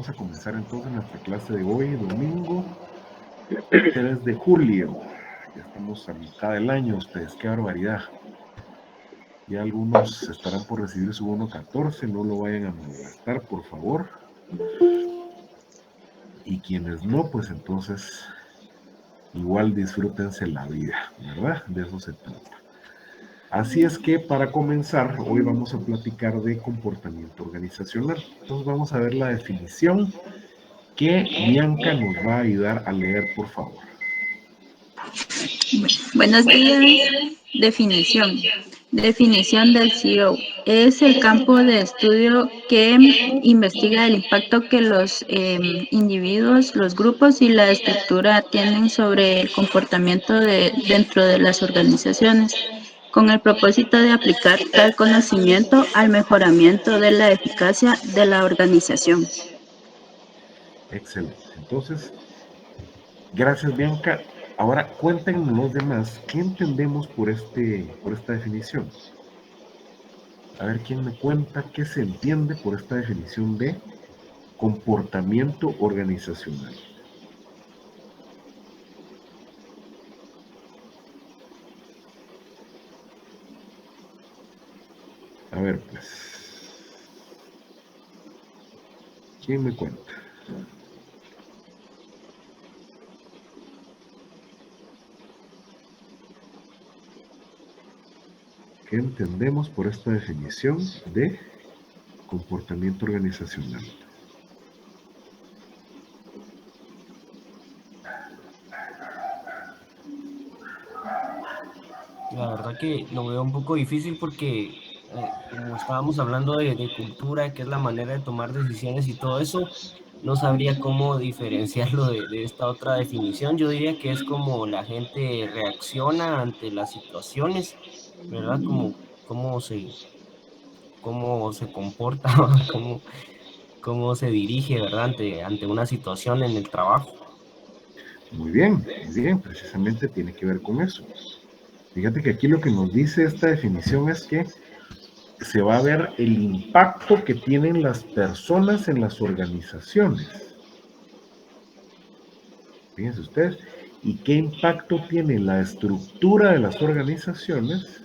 vamos a comenzar entonces nuestra clase de hoy, domingo 3 de julio. Ya estamos a mitad del año, ustedes, qué barbaridad. Ya algunos estarán por recibir su bono 14, no lo vayan a malgastar, por favor. Y quienes no, pues entonces igual disfrútense la vida, ¿verdad? De eso se trata. Así es que para comenzar, hoy vamos a platicar de comportamiento organizacional. Entonces vamos a ver la definición que Bianca nos va a ayudar a leer, por favor. Buenos días. Definición. Definición del CEO. Es el campo de estudio que investiga el impacto que los individuos, los grupos y la estructura tienen sobre el comportamiento dentro de las organizaciones, con el propósito de aplicar tal conocimiento al mejoramiento de la eficacia de la organización. Excelente. Entonces, gracias, Bianca. Ahora cuéntenos los demás, ¿qué entendemos por esta definición? A ver, ¿quién me cuenta qué se entiende por esta definición de comportamiento organizacional? A ver, pues, ¿quién me cuenta? ¿Qué entendemos por esta definición de comportamiento organizacional? La verdad que lo veo un poco difícil porque como estábamos hablando de cultura, que es la manera de tomar decisiones y todo eso, no sabría cómo diferenciarlo de esta otra definición. Yo diría que es como la gente reacciona ante las situaciones, ¿verdad? Cómo se comporta, cómo se dirige, ¿verdad? Ante una situación en el trabajo. Muy bien, precisamente tiene que ver con eso. Fíjate que aquí lo que nos dice esta definición es que se va a ver el impacto que tienen las personas en las organizaciones. Fíjense ustedes, ¿y qué impacto tiene la estructura de las organizaciones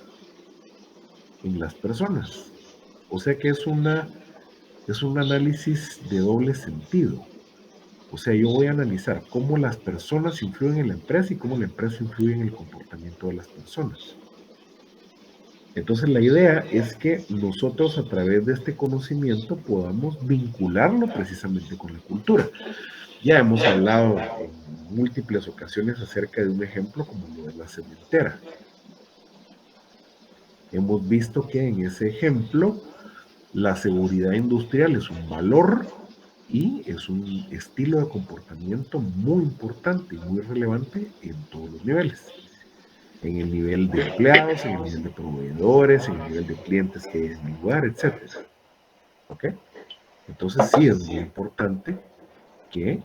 en las personas? O sea que es un análisis de doble sentido. O sea, yo voy a analizar cómo las personas influyen en la empresa y cómo la empresa influye en el comportamiento de las personas. Entonces la idea es que nosotros a través de este conocimiento podamos vincularlo precisamente con la cultura. Ya hemos hablado en múltiples ocasiones acerca de un ejemplo como lo de la cementera. Hemos visto que en ese ejemplo la seguridad industrial es un valor y es un estilo de comportamiento muy importante y muy relevante en todos los niveles. En el nivel de empleados, en el nivel de proveedores, en el nivel de clientes que hay en el lugar, etc. ¿Ok? Entonces sí es muy importante que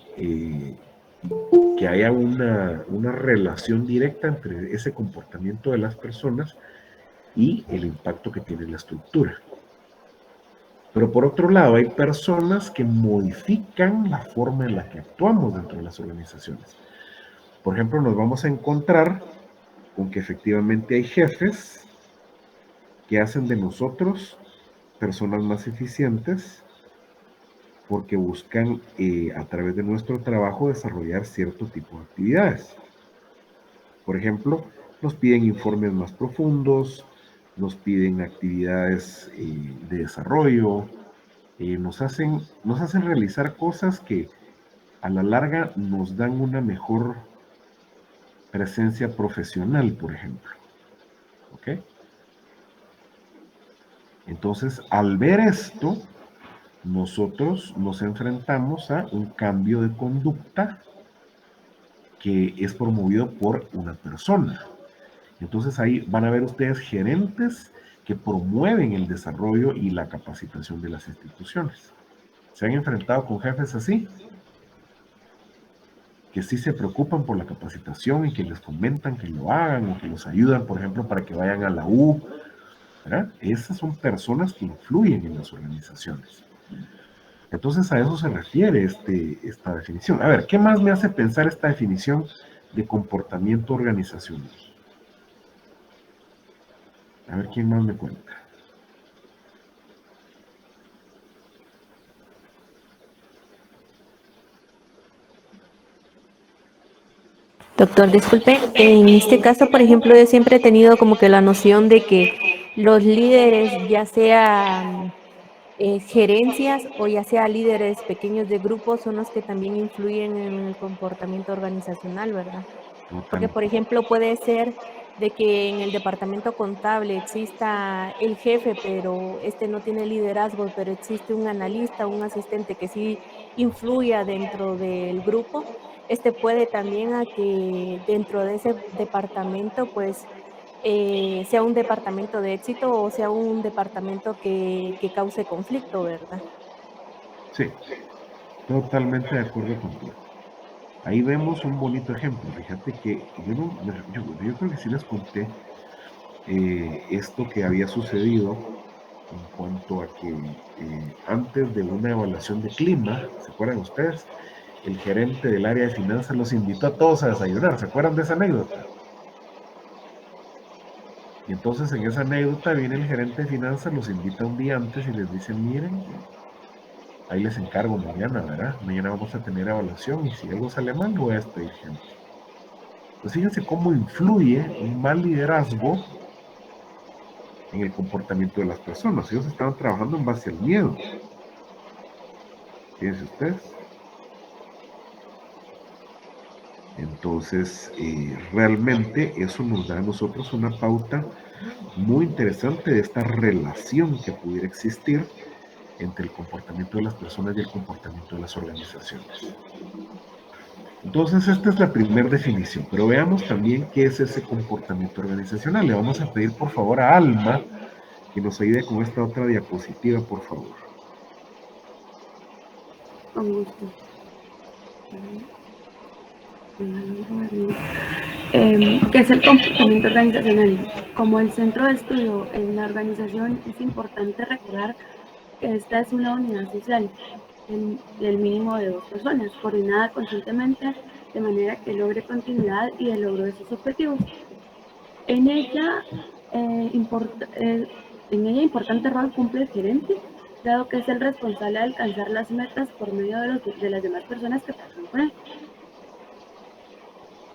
haya una relación directa entre ese comportamiento de las personas y el impacto que tiene la estructura. Pero por otro lado, hay personas que modifican la forma en la que actuamos dentro de las organizaciones. Por ejemplo, nos vamos a encontrar con que efectivamente hay jefes que hacen de nosotros personas más eficientes porque buscan a través de nuestro trabajo desarrollar cierto tipo de actividades. Por ejemplo, nos piden informes más profundos, nos piden actividades de desarrollo, nos hacen realizar cosas que a la larga nos dan una mejor presencia profesional, por ejemplo. ¿Ok? Entonces, al ver esto, nosotros nos enfrentamos a un cambio de conducta que es promovido por una persona. Entonces ahí van a ver ustedes gerentes que promueven el desarrollo y la capacitación de las instituciones. ¿Se han enfrentado con jefes así? Que sí se preocupan por la capacitación y que les comentan que lo hagan o que los ayudan, por ejemplo, para que vayan a la U, ¿verdad? Esas son personas que influyen en las organizaciones. Entonces a eso se refiere esta definición. A ver, ¿qué más me hace pensar esta definición de comportamiento organizacional? A ver, ¿quién más me cuenta? Doctor, disculpe, en este caso, por ejemplo, yo siempre he tenido como que la noción de que los líderes, ya sea gerencias o ya sea líderes pequeños de grupos, son los que también influyen en el comportamiento organizacional, ¿verdad? Porque, Total. por ejemplo, puede ser de que en el departamento contable exista el jefe, pero este no tiene liderazgo, pero existe un analista, un asistente que sí influya dentro del grupo. Este puede también a que dentro de ese departamento, pues, sea un departamento de éxito o sea un departamento que cause conflicto, ¿verdad? Sí, totalmente de acuerdo contigo. Ahí vemos un bonito ejemplo. Fíjate que yo, no, yo creo que sí les conté esto que había sucedido en cuanto a que antes de una evaluación de clima, ¿se acuerdan ustedes? El gerente del área de finanzas los invitó a todos a desayunar. ¿Se acuerdan de esa anécdota? Y entonces en esa anécdota viene el gerente de finanzas, los invita un día antes y les dice, miren, ahí les encargo mañana, ¿verdad? Mañana vamos a tener evaluación y si algo sale mal, voy a despedir gente. Pues fíjense cómo influye un mal liderazgo en el comportamiento de las personas. Ellos estaban trabajando en base al miedo. Fíjense ustedes. Entonces, realmente eso nos da a nosotros una pauta muy interesante de esta relación que pudiera existir entre el comportamiento de las personas y el comportamiento de las organizaciones. Entonces, esta es la primera definición, pero veamos también qué es ese comportamiento organizacional. Le vamos a pedir, por favor, a Alma que nos ayude con esta otra diapositiva, por favor. Con gusto. ¿Qué es el comportamiento organizacional? Como el centro de estudio en la organización, es importante recordar que esta es una unidad social del mínimo de 2 personas, coordinada constantemente de manera que logre continuidad y el logro de sus objetivos. En ella, importante rol cumple el gerente, dado que es el responsable de alcanzar las metas por medio de las demás personas que trabajan con él.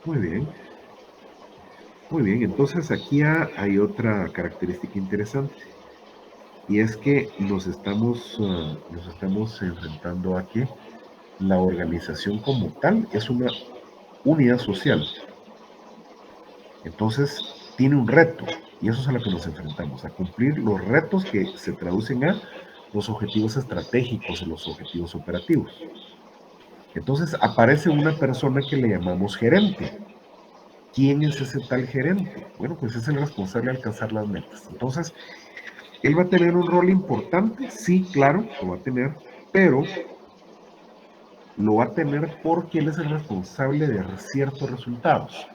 Muy bien. Muy bien, entonces aquí hay otra característica interesante y es que nos estamos enfrentando a que la organización como tal es una unidad social. Entonces tiene un reto y eso es a lo que nos enfrentamos, a cumplir los retos que se traducen a los objetivos estratégicos o los objetivos operativos. Entonces aparece una persona que le llamamos gerente. ¿Quién es ese tal gerente? Bueno, pues es el responsable de alcanzar las metas. Entonces, él va a tener un rol importante, sí, claro, lo va a tener, pero lo va a tener porque él es el responsable de ciertos resultados,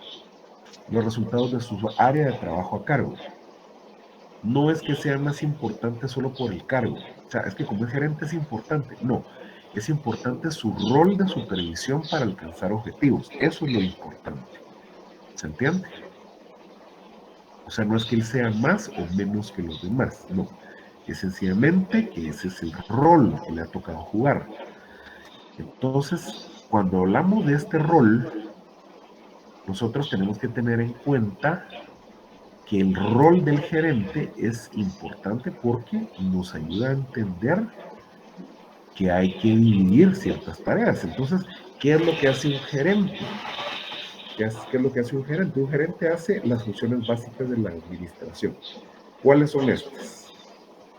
los resultados de su área de trabajo a cargo. No es que sea más importante solo por el cargo, o sea, es que como es gerente es importante, no, es importante su rol de supervisión para alcanzar objetivos, eso es lo importante, ¿se entiende? O sea, no es que él sea más o menos que los demás, no. Es sencillamente que ese es el rol que le ha tocado jugar. Entonces, cuando hablamos de este rol, nosotros tenemos que tener en cuenta que el rol del gerente es importante porque nos ayuda a entender que hay que dividir ciertas tareas. Entonces, ¿qué es lo que hace un gerente? ¿Qué es lo que hace un gerente? Un gerente hace las funciones básicas de la administración. ¿Cuáles son estas?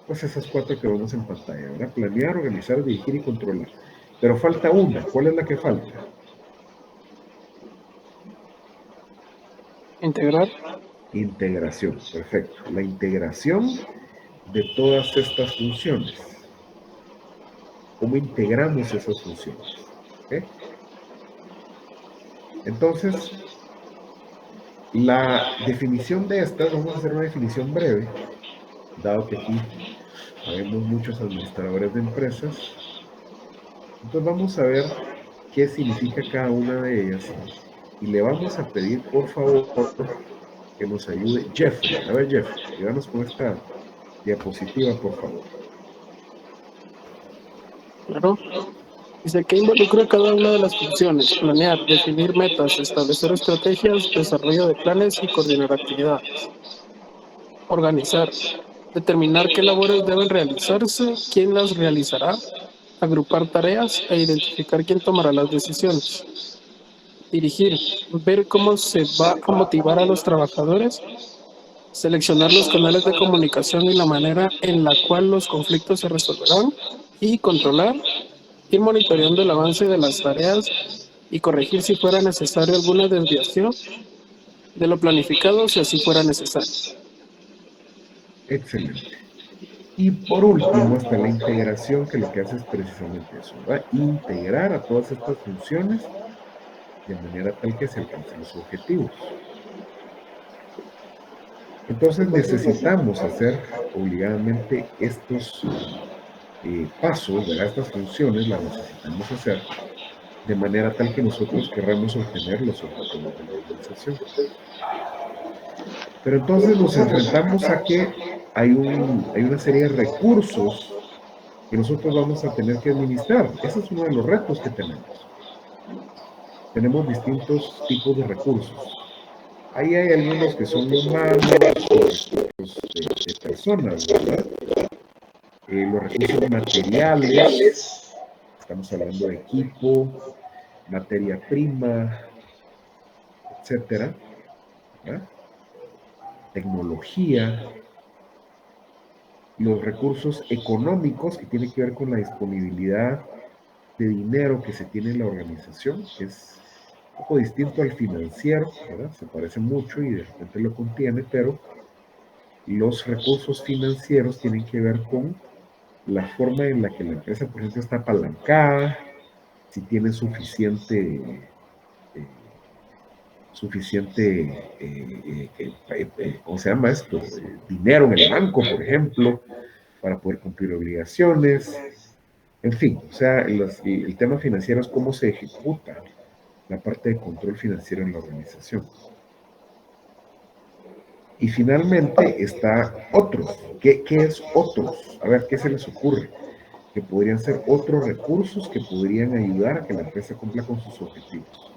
Pues esas 4 que vemos en pantalla, ¿verdad? Planear, organizar, dirigir y controlar. Pero falta una. ¿Cuál es la que falta? Integrar. Integración. Perfecto. La integración de todas estas funciones. ¿Cómo integramos esas funciones? ¿Okay? Entonces, la definición de estas, vamos a hacer una definición breve, dado que aquí habemos muchos administradores de empresas. Entonces vamos a ver qué significa cada una de ellas y le vamos a pedir, por favor, que nos ayude Jeffrey. A ver, Jeffrey, ayúdanos con esta diapositiva, por favor. Claro. Dice que involucra cada una de las funciones: planear, definir metas, establecer estrategias, desarrollo de planes y coordinar actividades. Organizar, determinar qué labores deben realizarse, quién las realizará, agrupar tareas e identificar quién tomará las decisiones. Dirigir, ver cómo se va a motivar a los trabajadores, seleccionar los canales de comunicación y la manera en la cual los conflictos se resolverán, y controlar, ir monitoreando el avance de las tareas y corregir si fuera necesario alguna desviación de lo planificado si así fuera necesario. Excelente. Y por último está la integración, que lo que hace es precisamente eso, ¿verdad? Integrar a todas estas funciones de manera tal que se alcancen los objetivos. Entonces necesitamos hacer obligadamente estos pasos, ¿verdad? Estas funciones las necesitamos hacer de manera tal que nosotros querramos obtener los objetivos de la organización. Pero entonces nos enfrentamos a que hay una serie de recursos que nosotros vamos a tener que administrar. Ese es uno de los retos que tenemos. Tenemos distintos tipos de recursos. Ahí hay algunos que son humanos, los recursos de personas, ¿verdad? Los recursos materiales, estamos hablando de equipo, materia prima, etcétera, ¿verdad? Tecnología, los recursos económicos, que tienen que ver con la disponibilidad de dinero que se tiene en la organización, que es un poco distinto al financiero, ¿verdad? Se parece mucho y de repente lo contiene, pero los recursos financieros tienen que ver con la forma en la que la empresa, por ejemplo, está apalancada, si tiene suficiente ¿cómo se llama esto? Dinero en el banco, por ejemplo, para poder cumplir obligaciones. En fin, o sea, el tema financiero es cómo se ejecuta la parte de control financiero en la organización. Y finalmente está otros. ¿Qué es otros? A ver, ¿qué se les ocurre? Que podrían ser otros recursos que podrían ayudar a que la empresa cumpla con sus objetivos.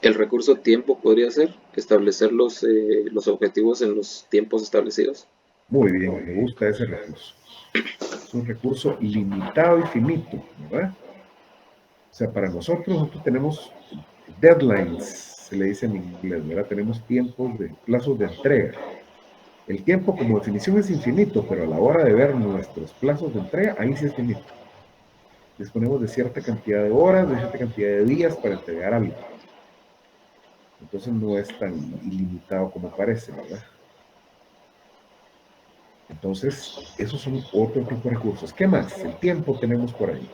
El recurso tiempo podría ser establecer los objetivos en los tiempos establecidos. Muy bien, me gusta ese recurso. Es un recurso ilimitado y finito, ¿verdad? O sea, para nosotros tenemos deadlines, se le dice en inglés, ¿verdad? Tenemos plazos de entrega. El tiempo como definición es infinito, pero a la hora de ver nuestros plazos de entrega, ahí sí es finito. Disponemos de cierta cantidad de horas, de cierta cantidad de días para entregar algo. Entonces no es tan ilimitado como parece, ¿verdad? Entonces, esos son otro tipo de recursos. ¿Qué más? El tiempo tenemos por ahí.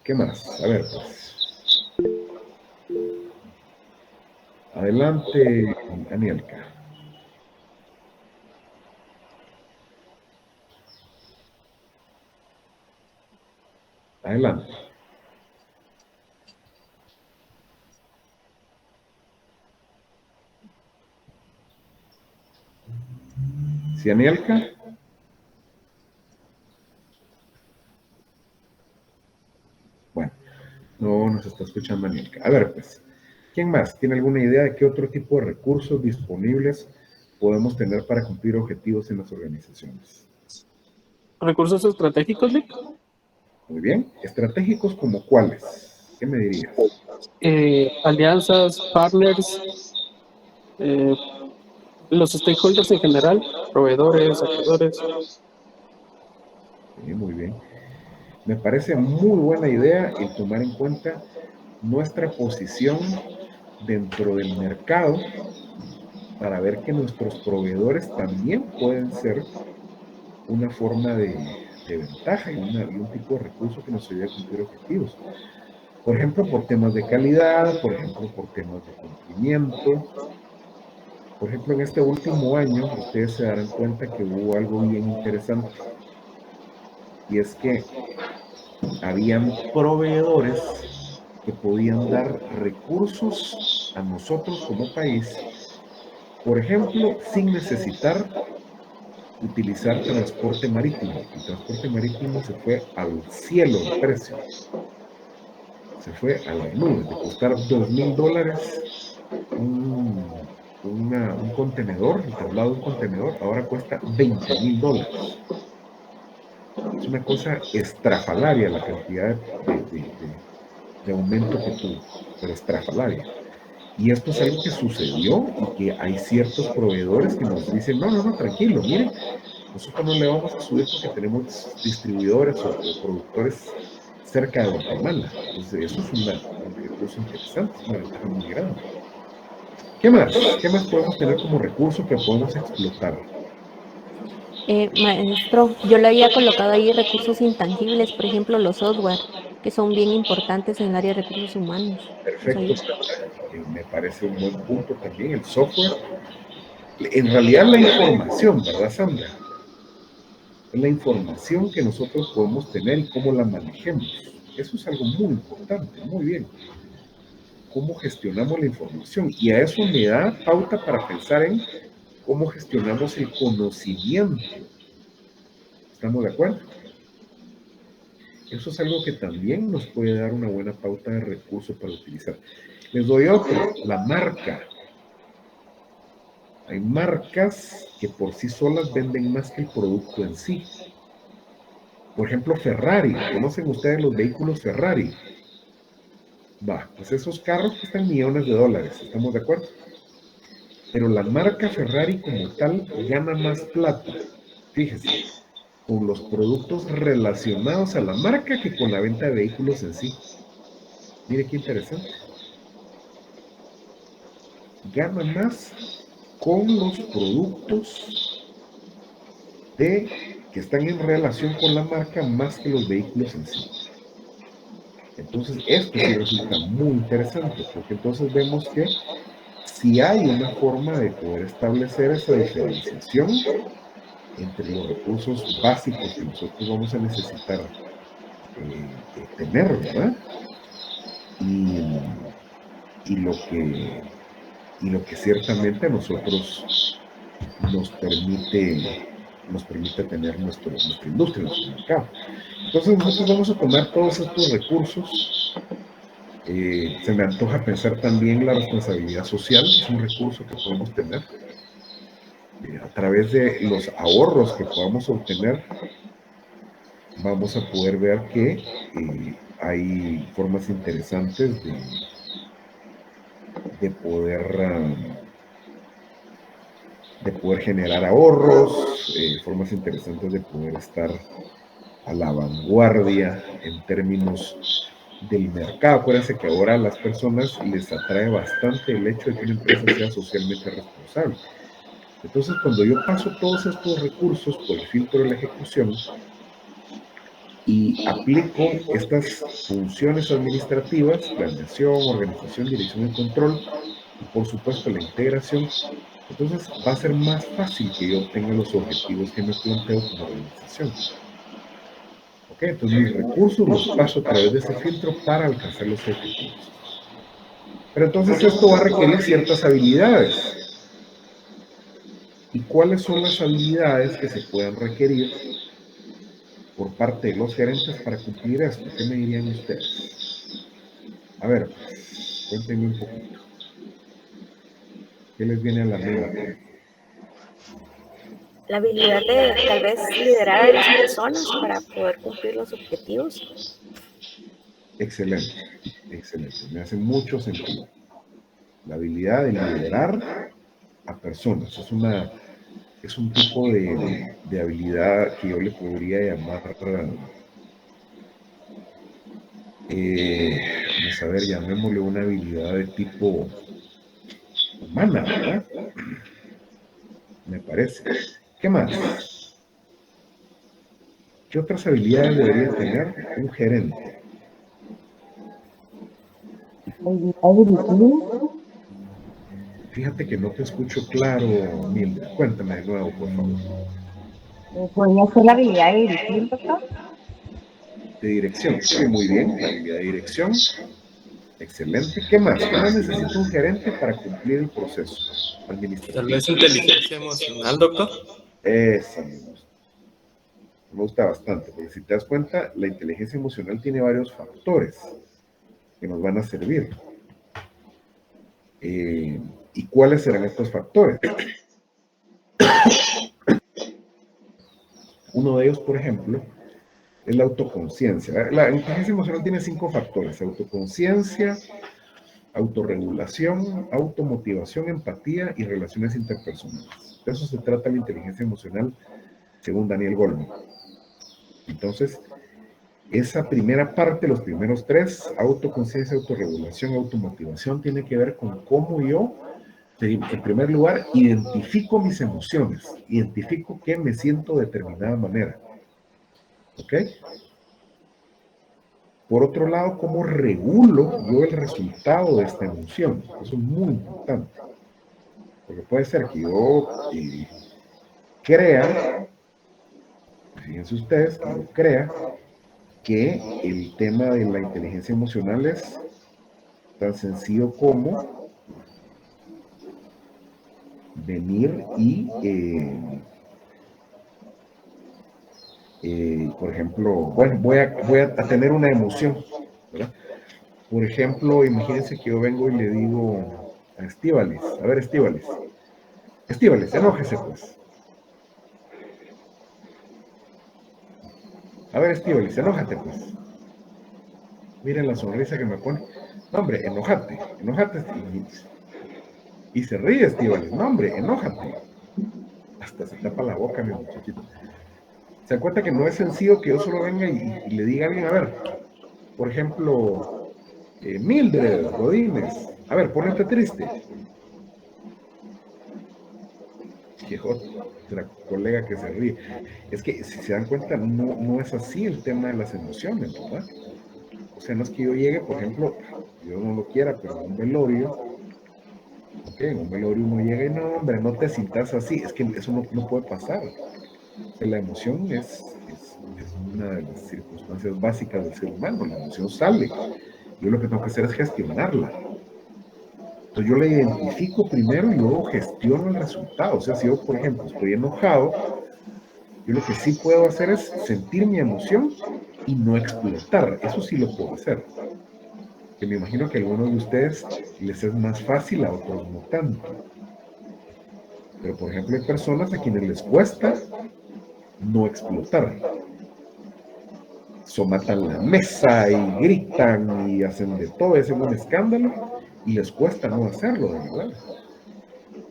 ¿Qué más? A ver, pues. Adelante, Anielka. Adelante. ¿Sí, Anielka? Bueno, no nos está escuchando Anielka. A ver, pues, ¿quién más? ¿Tiene alguna idea de qué otro tipo de recursos disponibles podemos tener para cumplir objetivos en las organizaciones? ¿Recursos estratégicos, Lick? Muy bien. ¿Estratégicos como cuáles? ¿Qué me dirías? Alianzas, partners, los stakeholders en general, proveedores, acreedores. Sí, muy bien. Me parece muy buena idea el tomar en cuenta nuestra posición dentro del mercado para ver que nuestros proveedores también pueden ser una forma de ventaja y un tipo de recurso que nos ayude a cumplir objetivos. Por ejemplo, por temas de calidad, por ejemplo, por temas de cumplimiento. Por ejemplo, en este último año, ustedes se darán cuenta que hubo algo bien interesante. Y es que habían proveedores que podían dar recursos a nosotros como país, por ejemplo, sin necesitar utilizar transporte marítimo. El transporte marítimo se fue al cielo de precio. Se fue a las nubes, de costar $2,000 un contenedor, el traslado de un contenedor, ahora cuesta $20,000. Es una cosa estrafalaria la cantidad de aumento que tuvo, pero estrafalaria. Y esto es algo que sucedió y que hay ciertos proveedores que nos dicen, no, tranquilo, miren, nosotros no le vamos a subir porque tenemos distribuidores o productores cerca de Guatemala. Entonces, eso es un recurso interesante, es una ventaja muy grande. ¿Qué más? ¿Qué más podemos tener como recurso que podemos explotar? Maestro, yo le había colocado ahí recursos intangibles, por ejemplo, los software, que son bien importantes en el área de recursos humanos. Perfecto, me parece un buen punto también, el software. En realidad la información, ¿verdad, Sandra? Es la información que nosotros podemos tener y cómo la manejemos. Eso es algo muy importante, muy bien. Cómo gestionamos la información. Y a eso me da pauta para pensar en cómo gestionamos el conocimiento. ¿Estamos de acuerdo? Eso es algo que también nos puede dar una buena pauta de recursos para utilizar. Les doy otro, la marca. Hay marcas que por sí solas venden más que el producto en sí. Por ejemplo, Ferrari. ¿Conocen ustedes los vehículos Ferrari? Pues esos carros cuestan millones de dólares, ¿estamos de acuerdo? Pero la marca Ferrari como tal gana más plata, fíjese, con los productos relacionados a la marca que con la venta de vehículos en sí. Mire qué interesante. Gana más con los productos que están en relación con la marca más que los vehículos en sí. Entonces, esto sí resulta muy interesante, porque entonces vemos que si hay una forma de poder establecer esa diferenciación entre los recursos básicos que nosotros vamos a necesitar tener, ¿verdad? Y lo que ciertamente a nosotros nos permite tener nuestra industria, nuestro mercado. Entonces nosotros vamos a tomar todos estos recursos. Se me antoja pensar también la responsabilidad social, es un recurso que podemos tener. A través de los ahorros que podamos obtener, vamos a poder ver que hay formas interesantes de poder generar ahorros, formas interesantes de poder estar a la vanguardia en términos del mercado. Acuérdense que ahora a las personas les atrae bastante el hecho de que una empresa sea socialmente responsable. Entonces, cuando yo paso todos estos recursos por el filtro de la ejecución y aplico estas funciones administrativas, planeación, organización, dirección y control, y por supuesto la integración, entonces va a ser más fácil que yo obtenga los objetivos que me planteo como organización. ¿Ok? Entonces mis recursos los paso a través de ese filtro para alcanzar los objetivos. Pero entonces esto va a requerir ciertas habilidades. ¿Y cuáles son las habilidades que se puedan requerir por parte de los gerentes para cumplir esto? ¿Qué me dirían ustedes? A ver, cuéntenme un poquito. ¿Qué les viene a la mente? La habilidad de tal vez liderar a las personas para poder cumplir los objetivos. Excelente, excelente. Me hace mucho sentido. La habilidad de liderar a personas. Es un tipo de habilidad que yo le podría llamar, vamos a ver, llamémosle una habilidad de tipo humana, ¿verdad? Me parece. ¿Qué más? ¿Qué otras habilidades debería tener un gerente? Fíjate que no te escucho claro, Mildred. Cuéntame de nuevo, por favor. ¿Podría ser la habilidad de dirigir, doctor? De dirección. Sí, muy bien. La habilidad de dirección. Excelente. ¿Qué más? ¿Qué más necesita un gerente para cumplir el proceso administrativo? Tal vez inteligencia emocional, doctor. Esa me gusta bastante, porque si te das cuenta, la inteligencia emocional tiene varios factores que nos van a servir. ¿Y cuáles serán estos factores? Uno de ellos, por ejemplo, es la autoconciencia. La inteligencia emocional tiene 5 factores: autoconciencia, autorregulación, automotivación, empatía y relaciones interpersonales. De eso se trata la inteligencia emocional, según Daniel Goleman. Entonces, esa primera parte, los primeros 3, autoconciencia, autorregulación, automotivación, tiene que ver con cómo yo, en primer lugar, identifico mis emociones, identifico que me siento de determinada manera. ¿Ok? Por otro lado, cómo regulo yo el resultado de esta emoción. Eso es muy importante. Porque puede ser que yo crea, fíjense ustedes, que yo crea que el tema de la inteligencia emocional es tan sencillo como venir y, por ejemplo, bueno, voy a tener una emoción, ¿verdad? Por ejemplo, imagínense que yo vengo y le digo a Estíbaliz, a ver, Estíbaliz, enójese pues. A ver, Estíbaliz, enójate pues. Miren la sonrisa que me pone. No, hombre, enójate, Estíbaliz. Y se ríe Estíbaliz. No, hombre, enójate. Hasta se tapa la boca, mi muchachito. Se da cuenta que no es sencillo que yo solo venga y le diga a alguien, a ver, por ejemplo, Mildred Godínez, a ver, ponete triste. Que otra colega que se ríe. Es que, si se dan cuenta, no es así el tema de las emociones, ¿verdad? O sea, no es que yo llegue, por ejemplo, yo no lo quiera, pero en un velorio, ¿ok? En un velorio uno llega y no, hombre, no te sientas así. Es que eso no puede pasar. O sea, la emoción es una de las circunstancias básicas del ser humano. La emoción sale. Yo lo que tengo que hacer es gestionarla. Entonces yo la identifico primero y luego gestiono el resultado. O sea, si yo, por ejemplo, estoy enojado, yo lo que sí puedo hacer es sentir mi emoción y no explotar. Eso sí lo puedo hacer. Que me imagino que a algunos de ustedes les es más fácil, a otros no tanto. Pero, por ejemplo, hay personas a quienes les cuesta no explotar. Somatan la mesa y gritan y hacen de todo, hacen un escándalo y les cuesta no hacerlo, de verdad.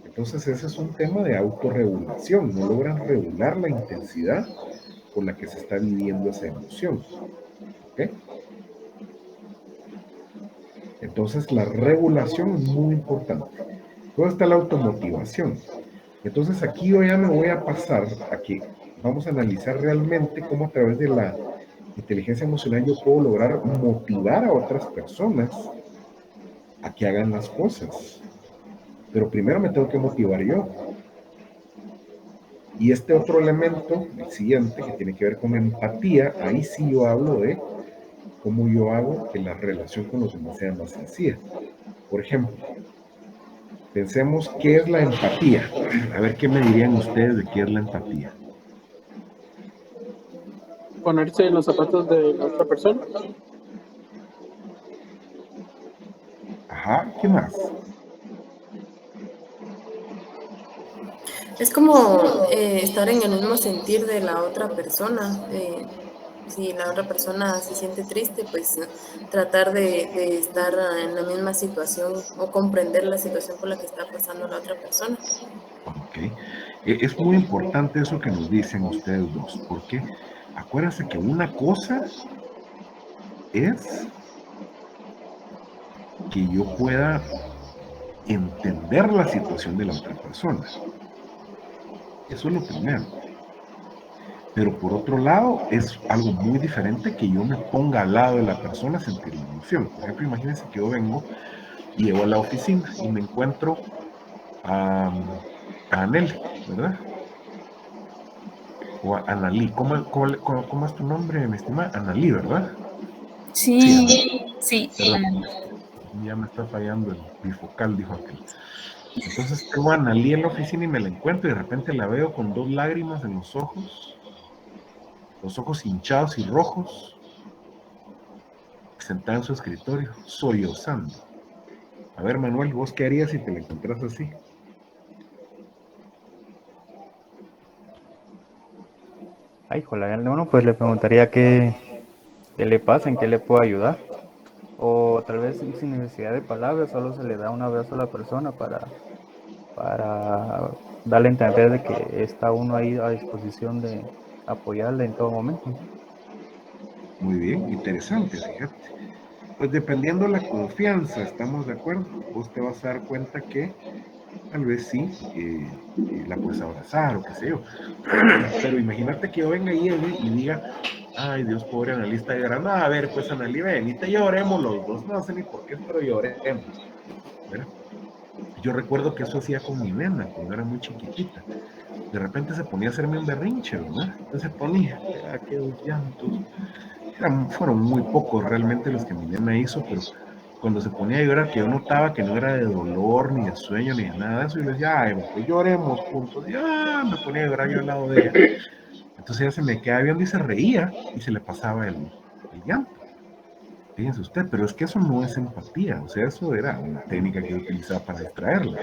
Entonces ese es un tema de autorregulación, no logran regular la intensidad con la que se está viviendo esa emoción. ¿Okay? Entonces la regulación es muy importante. Luego está la automotivación. Entonces aquí yo ya me voy a pasar a que vamos a analizar realmente cómo a través de la inteligencia emocional yo puedo lograr motivar a otras personas a que hagan las cosas. Pero primero me tengo que motivar yo. Y este otro elemento, el siguiente, que tiene que ver con empatía, ahí sí yo hablo de cómo yo hago que la relación con los demás sea más sencilla. Por ejemplo, pensemos qué es la empatía. A ver qué me dirían ustedes de qué es la empatía. Ponerse en los zapatos de la otra persona. Ajá, ¿qué más? Es como estar en el mismo sentir de la otra persona. Si la otra persona se siente triste, pues tratar de estar en la misma situación o comprender la situación por la que está pasando la otra persona. Ok. Es muy importante eso que nos dicen ustedes dos, porque acuérdense que una cosa es que yo pueda entender la situación de la otra persona. Eso es lo primero. Pero por otro lado, es algo muy diferente que yo me ponga al lado de la persona a sentir la emoción. Por ejemplo, imagínense que yo vengo y llego a la oficina y me encuentro a Anel, ¿verdad? O a Analí. ¿Cómo es tu nombre, mi estimada? Analí, ¿verdad? Sí. Perdón, ya me está fallando el bifocal, dijo aquel. Entonces tengo a Analí en la oficina y me la encuentro y de repente la veo con 2 lágrimas en los ojos hinchados y rojos, sentada en su escritorio, sollozando. A ver, Manuel, ¿vos qué harías si te la encontrás así? Ay, joder, bueno, pues le preguntaría qué le pasa, en qué le puedo ayudar. O tal vez sin necesidad de palabras, solo se le da una vez a la persona para darle a entender de que está uno ahí a disposición de apoyarle en todo momento. Muy bien, interesante, fíjate. Pues dependiendo de la confianza, ¿estamos de acuerdo? Vos te vas a dar cuenta que tal vez sí, la puedes abrazar o qué sé yo. Pero imagínate que yo venga y diga, ay Dios, pobre analista de grano, a ver, pues Analí, ven y te lloremos los dos, no sé ni por qué, pero lloremos. ¿Verdad? Yo recuerdo que eso hacía con mi nena cuando era muy chiquitita. De repente se ponía a hacerme un berrinche, ¿verdad? Entonces se ponía, aquellos llantos. Fueron muy pocos realmente los que mi nena hizo, pero cuando se ponía a llorar, que yo notaba que no era de dolor, ni de sueño, ni de nada de eso, y le decía, ay, pues lloremos juntos. Y me ponía a llorar yo al lado de ella. Entonces ella se me quedaba viendo y se reía, y se le pasaba el llanto. Fíjense usted, pero es que eso no es empatía, o sea, eso era una técnica que yo utilizaba para distraerla.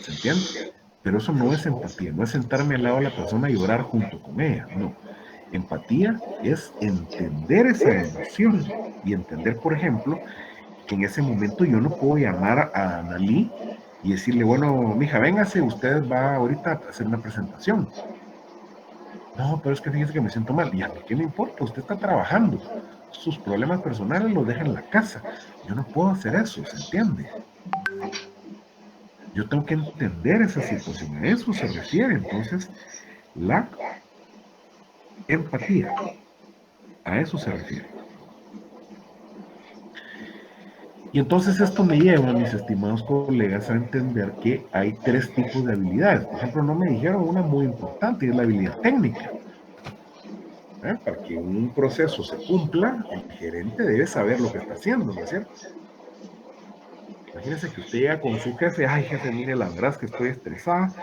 ¿Se entiende? Pero eso no es empatía, no es sentarme al lado de la persona y llorar junto con ella, no. Empatía es entender esa emoción y entender, por ejemplo, que en ese momento yo no puedo llamar a Analí y decirle, bueno, mija, véngase, usted va ahorita a hacer una presentación. No, pero es que fíjese que me siento mal. ¿Y a mí qué me importa? Usted está trabajando. Sus problemas personales los deja en la casa. Yo no puedo hacer eso, ¿se entiende? Yo tengo que entender esa situación. A eso se refiere, entonces, la empatía. A eso se refiere. Y entonces esto me lleva, mis estimados colegas, a entender que hay 3 tipos de habilidades. Por ejemplo, no me dijeron una muy importante, y es la habilidad técnica. Para que un proceso se cumpla, el gerente debe saber lo que está haciendo, ¿no es cierto? Imagínense que usted llega con su jefe, ay jefe, mire, la verdad es que estoy estresada,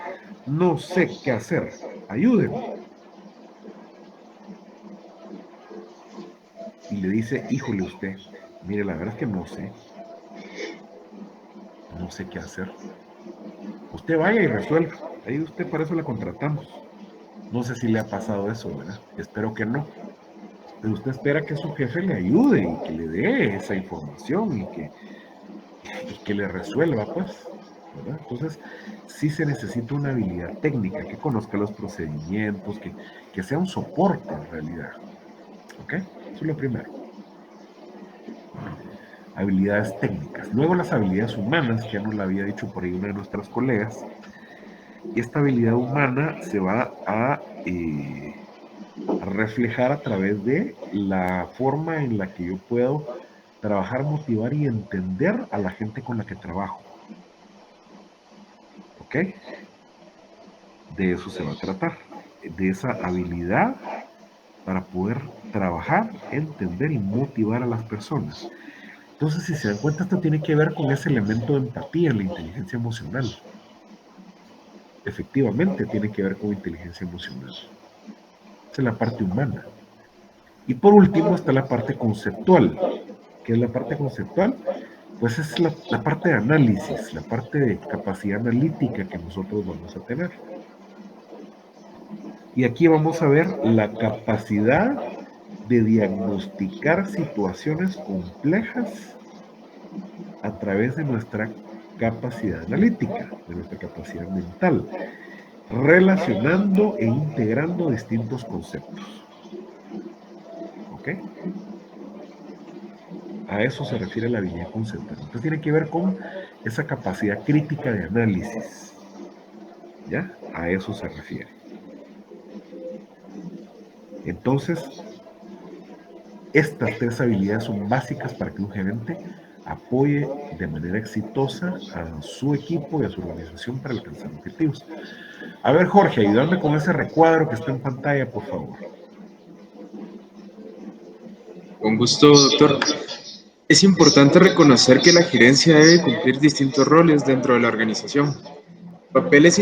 no sé qué hacer, ayúdeme. Y le dice, híjole usted, mire, la verdad es que no sé qué hacer. Usted vaya y resuelva, ahí usted para eso la contratamos. No sé si le ha pasado eso, ¿verdad? Espero que no. Pero usted espera que su jefe le ayude y que le dé esa información y que le resuelva, pues, ¿verdad? Entonces, sí se necesita una habilidad técnica, que conozca los procedimientos, que sea un soporte en realidad. ¿Ok? Eso es lo primero. Habilidades técnicas. Luego las habilidades humanas, que ya nos la había dicho por ahí una de nuestras colegas. Y esta habilidad humana se va a reflejar a través de la forma en la que yo puedo trabajar, motivar y entender a la gente con la que trabajo. ¿Ok? De eso se va a tratar, de esa habilidad para poder trabajar, entender y motivar a las personas. Entonces, si se dan cuenta, esto tiene que ver con ese elemento de empatía en la inteligencia emocional. Efectivamente, tiene que ver con inteligencia emocional. Esa es la parte humana. Y por último está la parte conceptual. ¿Qué es la parte conceptual? Pues es la parte de análisis, la parte de capacidad analítica que nosotros vamos a tener. Y aquí vamos a ver la capacidad de diagnosticar situaciones complejas a través de nuestra capacidad analítica, de nuestra capacidad mental, relacionando e integrando distintos conceptos. ¿Ok? A eso se refiere la habilidad conceptual. Entonces tiene que ver con esa capacidad crítica de análisis. ¿Ya? A eso se refiere. Entonces, estas 3 habilidades son básicas para que un gerente apoye de manera exitosa a su equipo y a su organización para alcanzar objetivos. A ver, Jorge, ayúdame con ese recuadro que está en pantalla, por favor. Con gusto, doctor. Es importante reconocer que la gerencia debe cumplir distintos roles dentro de la organización. Papeles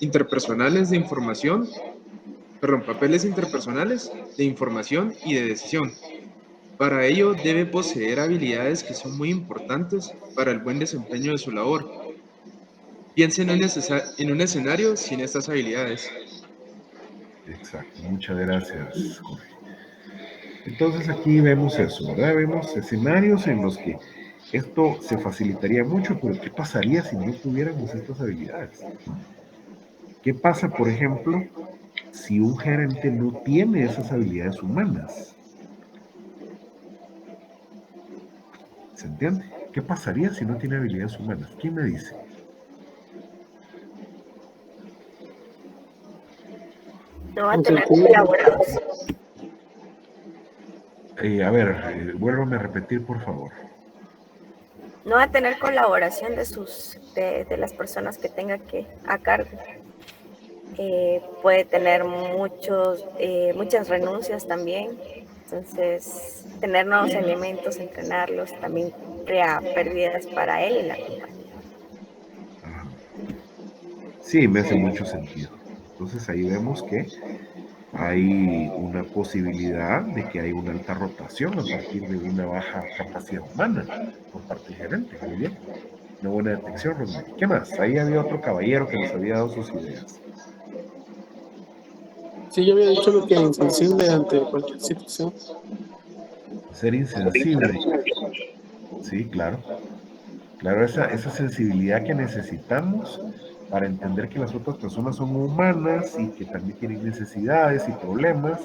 interpersonales de información, papeles interpersonales de información y de decisión. Para ello debe poseer habilidades que son muy importantes para el buen desempeño de su labor. Piensen en un escenario sin estas habilidades. Exacto, muchas gracias, Jorge. Entonces aquí vemos eso, ¿verdad? Vemos escenarios en los que esto se facilitaría mucho, pero ¿qué pasaría si no tuviéramos estas habilidades? ¿Qué pasa, por ejemplo, si un gerente no tiene esas habilidades humanas? ¿Se entiende? ¿Qué pasaría si no tiene habilidades humanas? ¿Quién me dice? No va a tener colaboradores. A ver, vuélvame a repetir, por favor. No va a tener colaboración de las personas que tenga a cargo. Puede tener muchas renuncias también. Entonces, tener nuevos elementos, entrenarlos, también crea pérdidas para él y la compañía. Sí, me hace mucho sentido. Entonces ahí vemos que hay una posibilidad de que hay una alta rotación a partir de una baja capacidad humana por parte del gerente. Muy bien. Una buena detección, Rosemary. ¿Qué más? Ahí había otro caballero que nos había dado sus ideas. Sí, yo había dicho lo que es insensible ante cualquier situación. Ser insensible. Sí, claro. Claro, esa sensibilidad que necesitamos para entender que las otras personas son humanas y que también tienen necesidades y problemas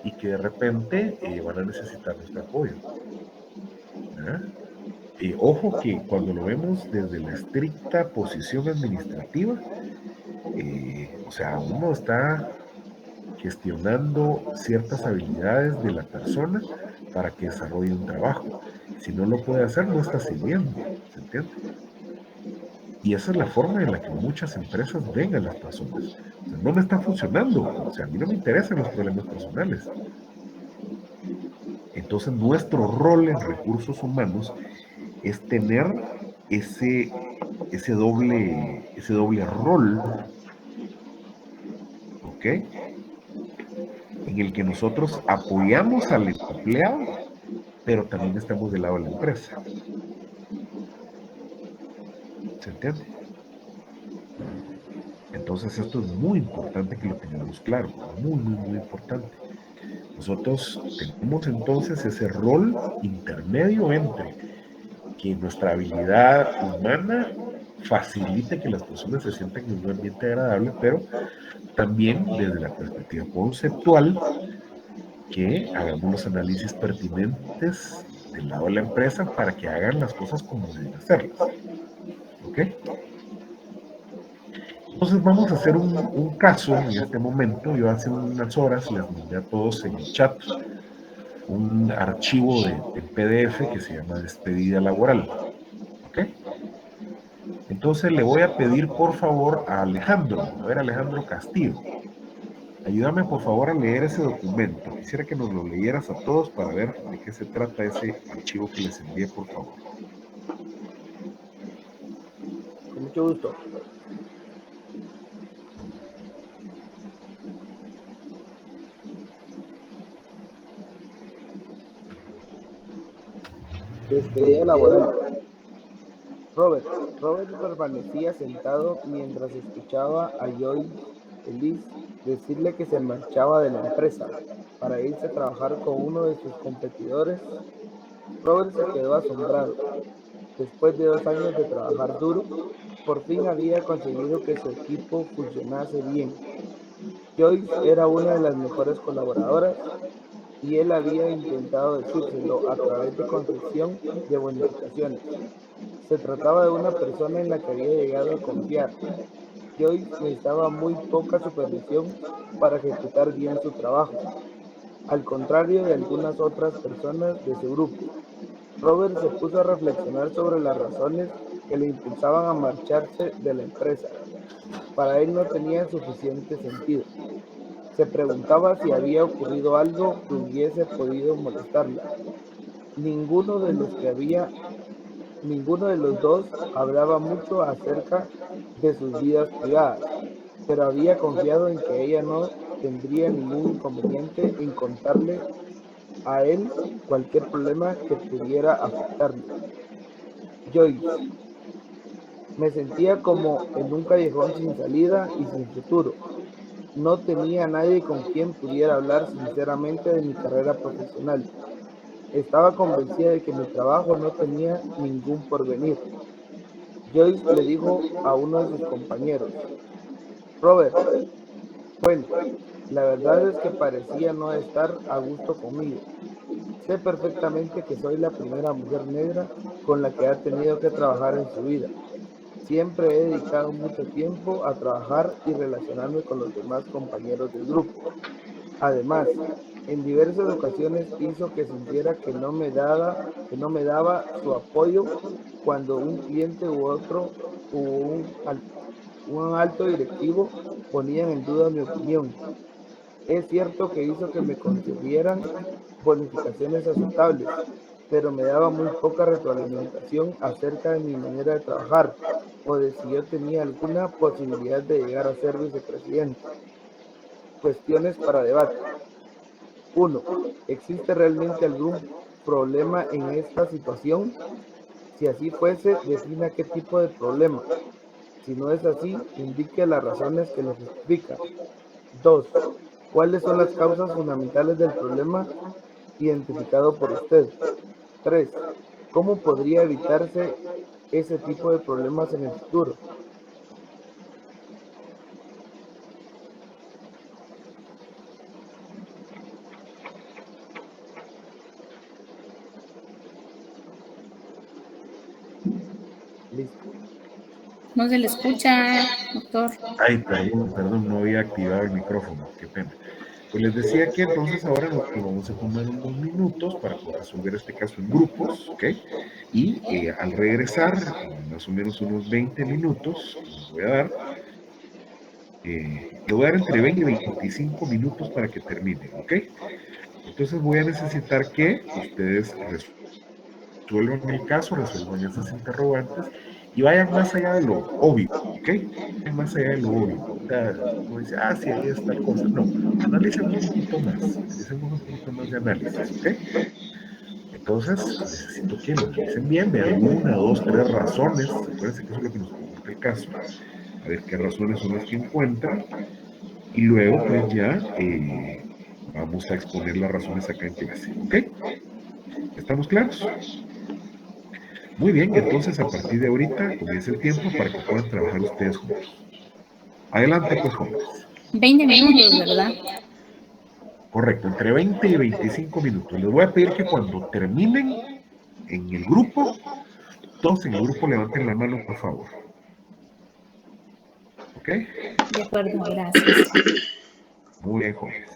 y que de repente van a necesitar nuestro apoyo. Ojo que cuando lo vemos desde la estricta posición administrativa, o sea, uno está gestionando ciertas habilidades de la persona para que desarrolle un trabajo. Si no lo puede hacer, no está sirviendo, ¿se entiende? Y esa es la forma en la que muchas empresas ven a las personas. O sea, no me está funcionando, o sea, a mí no me interesan los problemas personales. Entonces, nuestro rol en recursos humanos es tener ese doble rol, ¿ok? En el que nosotros apoyamos al empleado, pero también estamos del lado de la empresa. ¿Se entiende? Entonces esto es muy importante que lo tengamos claro, muy, muy, muy importante. Nosotros tenemos entonces ese rol intermedio entre que nuestra habilidad humana facilite que las personas se sientan en un ambiente agradable, pero también desde la perspectiva conceptual, que hagamos los análisis pertinentes del lado de la empresa para que hagan las cosas como deben hacerlas. ¿Ok? Entonces vamos a hacer un caso en este momento. Yo hace unas horas les mandé a todos en el chat un archivo de PDF que se llama despedida laboral. ¿Ok? Entonces le voy a pedir por favor a Alejandro, a ver, Alejandro Castillo, ayúdame por favor a leer ese documento. Quisiera que nos lo leyeras a todos para ver de qué se trata ese archivo que les envié, por favor. Con mucho gusto. Despedida laboral. Robert permanecía sentado mientras escuchaba a Joyce Ellis decirle que se marchaba de la empresa para irse a trabajar con uno de sus competidores. Robert se quedó asombrado. Después de 2 años de trabajar duro, por fin había conseguido que su equipo funcionase bien. Joyce era una de las mejores colaboradoras y él había intentado decírselo a través de concesión de bonificaciones. Se trataba de una persona en la que había llegado a confiar. Joyce necesitaba muy poca supervisión para ejecutar bien su trabajo, al contrario de algunas otras personas de su grupo. Robert se puso a reflexionar sobre las razones que le impulsaban a marcharse de la empresa. Para él no tenía suficiente sentido. Se preguntaba si había ocurrido algo que hubiese podido molestarla. Ninguno de los dos hablaba mucho acerca de sus vidas privadas, pero había confiado en que ella no tendría ningún inconveniente en contarle a él cualquier problema que pudiera afectarle. Joyce: me sentía como en un callejón sin salida y sin futuro. No tenía a nadie con quien pudiera hablar sinceramente de mi carrera profesional. Estaba convencida de que mi trabajo no tenía ningún porvenir. Joyce le dijo a uno de sus compañeros: Robert, bueno, la verdad es que parecía no estar a gusto conmigo. Sé perfectamente que soy la primera mujer negra con la que ha tenido que trabajar en su vida. Siempre he dedicado mucho tiempo a trabajar y relacionarme con los demás compañeros del grupo. Además, en diversas ocasiones hizo que sintiera que no me daba su apoyo cuando un cliente u otro o un alto directivo ponían en duda mi opinión. Es cierto que hizo que me concedieran bonificaciones aceptables, pero me daba muy poca retroalimentación acerca de mi manera de trabajar o de si yo tenía alguna posibilidad de llegar a ser vicepresidente. Cuestiones para debate. 1. ¿Existe realmente algún problema en esta situación? Si así fuese, defina qué tipo de problema. Si no es así, indique las razones que lo justifican. 2. ¿Cuáles son las causas fundamentales del problema identificado por usted? 3. ¿Cómo podría evitarse ese tipo de problemas en el futuro? Listo. No se le escucha, doctor. Ay, perdón, no había activado el micrófono, qué pena. Pues les decía que entonces ahora nos vamos a tomar unos minutos para poder resolver este caso en grupos, ¿ok? Y al regresar, más o menos unos 20 minutos, les voy a dar, entre 20 y 25 minutos para que terminen, ¿ok? Entonces voy a necesitar que ustedes resuelvan el caso, resuelvan esas interrogantes y vayan más allá de lo obvio, ¿ok? Vayan más allá de lo obvio. No dice, sí, ahí está tal cosa. No, analicen un poquito más de análisis, ¿ok? Entonces, necesito que lo analicen bien, vean 1, 2, 3 razones. Acuérdense que eso es lo que nos pregunta el caso. A ver qué razones son las que encuentran. Y luego, pues ya vamos a exponer las razones acá en clase, ¿ok? ¿Estamos claros? Muy bien, entonces a partir de ahorita comienza el tiempo para que puedan trabajar ustedes juntos. Adelante, pues, jóvenes. 20 minutos, ¿verdad? Correcto, entre 20 y 25 minutos. Les voy a pedir que cuando terminen en el grupo, todos en el grupo levanten la mano, por favor. ¿Ok? De acuerdo, gracias. Muy bien, jóvenes.